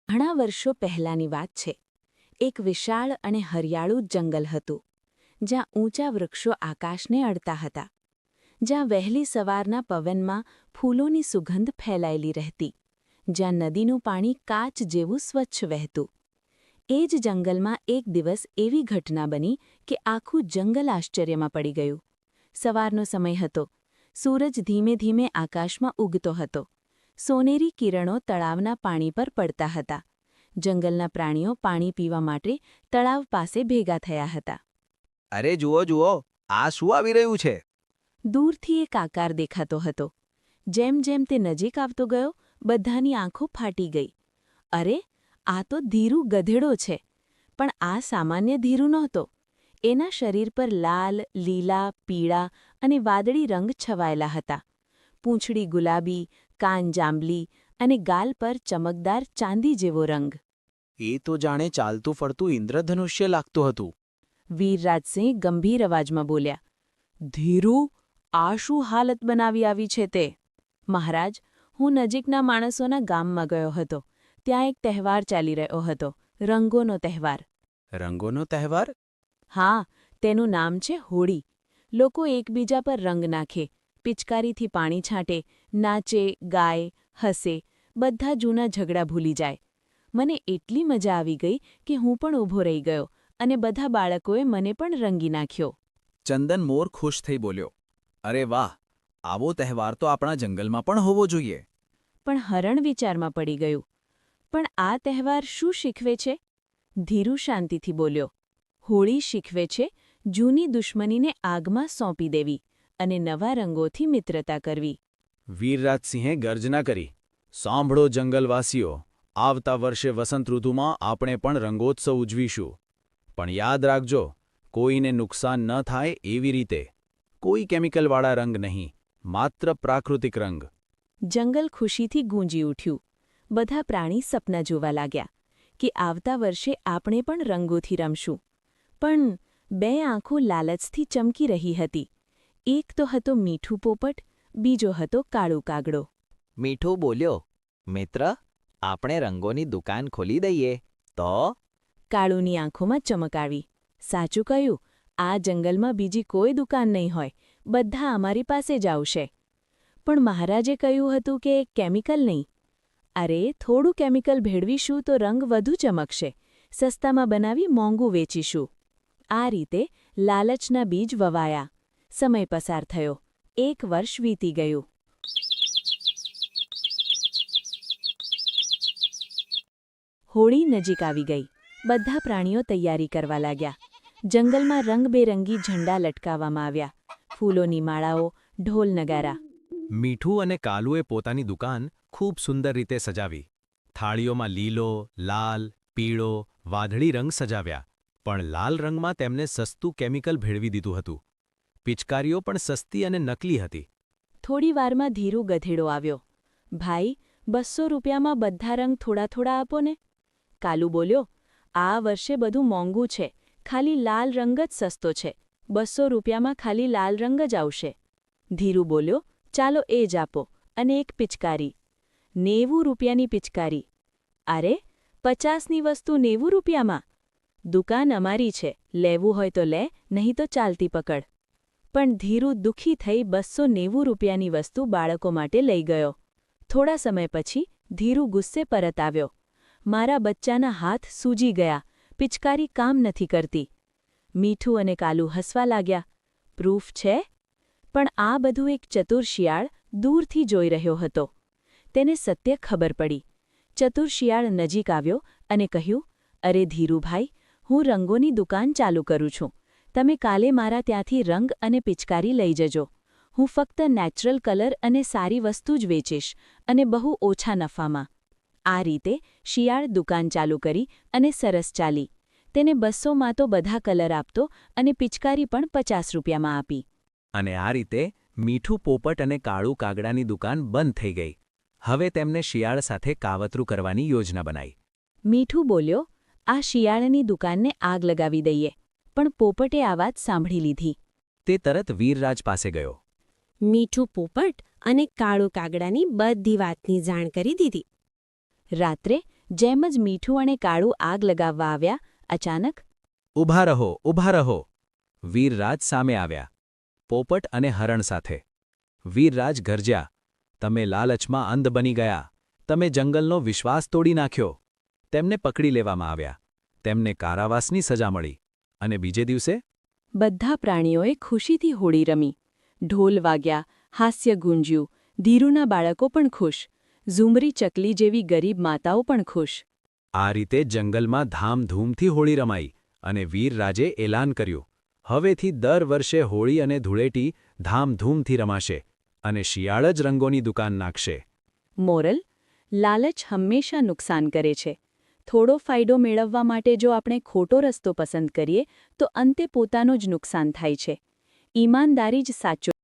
ઘણા વર્ષો પહેલાંની વાત છે. એક વિશાળ અને હરિયાળું જંગલ હતું, જ્યાં ઊંચા વૃક્ષો આકાશને અડતા હતા, જ્યાં વહેલી સવારના પવનમાં ફૂલોની સુગંધ ફેલાયેલી રહેતી, જ્યાં નદીનું પાણી કાચ જેવું સ્વચ્છ વહેતું. એ જ જંગલમાં એક દિવસ એવી ઘટના બની કે આખું જંગલ આશ્ચર્યમાં પડી ગયું. સવારનો સમય હતો. સૂરજ ધીમે ધીમે આકાશમાં ઉગતો હતો. સોનેરી કિરણો તળાવના પાણી પર પડતા હતા. જંગલના પ્રાણીઓ પાણી પીવા માટે તળાવ પાસે ભેગા થયા હતા. અરે જુઓ જુઓ, આ શું આવી રહ્યું છે? દૂરથી એક આકાર દેખાતો હતો. જેમ જેમ તે નજીક આવતો ગયો, બધાની આંખો ફાટી ગઈ. અરે, આ તો ધીરુ ગધેડો છે. પણ આ સામાન્ય ધીરુ નહોતો. એના શરીર પર લાલ, લીલા, પીળા અને વાદળી રંગ છવાયેલા હતા. પૂંછડી ગુલાબી, કાન જાંબલી અને ગાલ પર ચમકદાર ચાંદી જેવો રંગ. એ તો જાણે ચાલતું ફરતું ઇન્દ્રધનુષ્ય લાગતું હતું. વીરરાજસિંહ ગંભીર અવાજમાં બોલ્યા. ધીરુ, આ શું હાલત બનાવી આવી છે તે? મહારાજ, હું નજીકના માણસોના ગામમાં ગયો હતો. ત્યાં એક તહેવાર ચાલી રહ્યો હતો, રંગોનો તહેવાર. રંગોનો તહેવાર? હા, તેનું નામ છે હોળી. લોકો એકબીજા પર રંગ નાખે, પિચકારીથી પાણી છાંટે, નાચે, ગાય, હસે, બધા જૂના ઝઘડા ભૂલી જાય. મને એટલી મજા આવી ગઈ કે હું પણ ઊભો રહી ગયો અને બધા બાળકોએ મને પણ રંગી નાખ્યો. ચંદન મોર ખુશ થઈ બોલ્યો, અરે વાહ, આવો તહેવાર તો આપણા જંગલમાં પણ હોવો જોઈએ. પણ હરણ વિચારમાં પડી ગયું. પણ આ તહેવાર શું શીખવે છે? ધીરુ શાંતિથી બોલ્યો. હોળી શીખવે છે જૂની દુશ્મનીને આગમાં સોંપી દેવી અને નવા રંગોથી મિત્રતા કરવી. વીરરાજસિંહે ગર્જના કરી, સાંભળો જંગલવાસીઓ, આવતા વર્ષે વસંત ઋતુમાં આપણે પણ રંગોત્સવ ઉજવીશું. પણ યાદ રાખજો, કોઈને નુકસાન ન થાય એવી રીતે. કોઈ કેમિકલવાળા રંગ નહીં, માત્ર પ્રાકૃતિક રંગ. જંગલ ખુશીથી ગૂંજી ઉઠ્યું. બધા પ્રાણી સપના જોવા લાગ્યા કે આવતા વર્ષે આપણે પણ રંગોથી રમશું. પણ બે આંખો લાલચથી ચમકી રહી હતી. એક તો હતો મીઠું પોપટ, બીજો હતો કાળુ કાગડો. મીઠું બોલ્યો, મિત્ર, આપણે રંગોની દુકાન ખોલી દઈએ તો? કાળુની આંખોમાં ચમક આવી. સાચું કહ્યું, આ જંગલમાં બીજી કોઈ દુકાન નહીં હોય, બધા અમારી પાસે જ આવશે. પણ મહારાજે કહ્યું હતું કે કેમિકલ નહીં. અરે, થોડું કેમિકલ ભેળવીશું તો રંગ વધુ ચમકશે. સસ્તામાં બનાવી મોંઘું વેચીશું. આ રીતે લાલચના બીજ વવાયા. સમય પસાર થયો. 1 વર્ષ વીતી ગયું. હોળી નજીક આવી ગઈ. બધા પ્રાણીઓ તૈયારી કરવા લાગ્યા. જંગલમાં રંગબેરંગી ઝંડા લટકાવવામાં આવ્યા. ફૂલોની માળાઓ, ઢોલ નગારા. મીઠું અને કાલુએ પોતાની દુકાન ખૂબ સુંદર રીતે સજાવી. થાળીઓમાં લીલો, લાલ, પીળો, વાદળી રંગ સજાવ્યા. પણ લાલ રંગમાં તેમને સસ્તું કેમિકલ ભેળવી દીધું હતું. પિચકારીઓ પણ સસ્તી અને નકલી હતી. થોડી વારમાં ધીરુ ગધેડો આવ્યો. ભાઈ, 200 રૂપિયામાં બધા રંગ થોડા થોડા આપો ને. કાલુ બોલ્યો, આ વર્ષે બધું મોંઘું છે, ખાલી લાલ રંગ જ સસ્તો છે. 200 રૂપિયામાં ખાલી લાલ રંગ જ આવશે. ધીરુ બોલ્યો, ચાલો એ જ આપો, અને એક પિચકારી. 90 રૂપિયાની પિચકારી. અરે, 50ની વસ્તુ 90 રૂપિયામાં? દુકાન અમારી છે, લેવું હોય તો લે, નહીં તો ચાલતી પકડ. પણ ધીરુ દુઃખી થઈ 290 રૂપિયાની વસ્તુ બાળકો માટે લઈ ગયો. થોડા સમય પછી ધીરુ ગુસ્સે પરત આવ્યો. મારા બચ્ચાના હાથ સૂજી ગયા, પિચકારી કામ નથી કરતી. મીઠું અને કાલુ હસવા લાગ્યા. પ્રૂફ છે? પણ આ બધું એક ચતુર શિયાળ દૂરથી જોઈ રહ્યો હતો. તેને સત્ય ખબર પડી. ચતુર શિયાળ નજીક આવ્યો અને કહ્યું, અરે ધીરુભાઈ, હું રંગોની દુકાન ચાલુ કરું છું. તમે કાલે મારા ત્યાંથી રંગ અને પિચકારી લઈ જજો. હું ફક્ત નેચરલ કલર અને સારી વસ્તુ જ વેચીશ, અને બહુ ઓછા નફામાં. આ રીતે શિયાળ દુકાન ચાલુ કરી અને સરસ ચાલી. તેને 200માં તો બધા કલર આપતો અને પિચકારી પણ 50 રૂપિયામાં આપી. અને આ રીતે મીઠું પોપટ અને કાળુ કાગડાની દુકાન બંધ થઈ ગઈ. હવે તેમને શિયાળ સાથે કાવતરું કરવાની યોજના બનાવી. મીઠું બોલ્યો, આ શિયાળની દુકાનને આગ લગાવી દઈએ. પણ પોપટે આ વાત સાંભળી લીધી. તે તરત વીરરાજ પાસે ગયો. મીઠું પોપટ અને કાળુ કાગડાની બધી વાતની જાણ કરી દીધી. રાત્રે જેમ જ મીઠું અને કાળું આગ લગાવવા આવ્યા, અચાનક ઊભા રહો, ઊભા રહો. વીરરાજ સામે આવ્યા, પોપટ અને હરણ સાથે. વીરરાજ ગરજ્યા, તમે લાલચમાં અંધ બની ગયા, તમે જંગલનો વિશ્વાસ તોડી નાખ્યો. તેમને પકડી લેવામાં આવ્યા, તેમને કારાવાસની સજા મળી. અને બીજે દિવસે બધા પ્રાણીઓએ ખુશીથી હોળી રમી. ઢોલ વાગ્યા, હાસ્ય ગુંજ્યું, ધીરુના બાળકો પણ ખુશ, ઝુમરી ચકલી જેવી ગરીબ માતાઓ પણ ખુશ. આ રીતે જંગલમાં ધામધૂમથી હોળી રમાઈ અને વીરરાજે એલાન કર્યું, હવેથી દર વર્ષે હોળી અને ધૂળેટી ધામધૂમથી રમાશે અને શિયાળ જ રંગોની દુકાન નાખશે. મોરલ: લાલચ હંમેશા નુકસાન કરે છે. થોડો ફાયદો મેળવવા માટે જો આપણે ખોટો રસ્તો પસંદ કરીએ તો અંતે પોતાનું જ નુકસાન થાય છે. ઈમાનદારી જ સાચો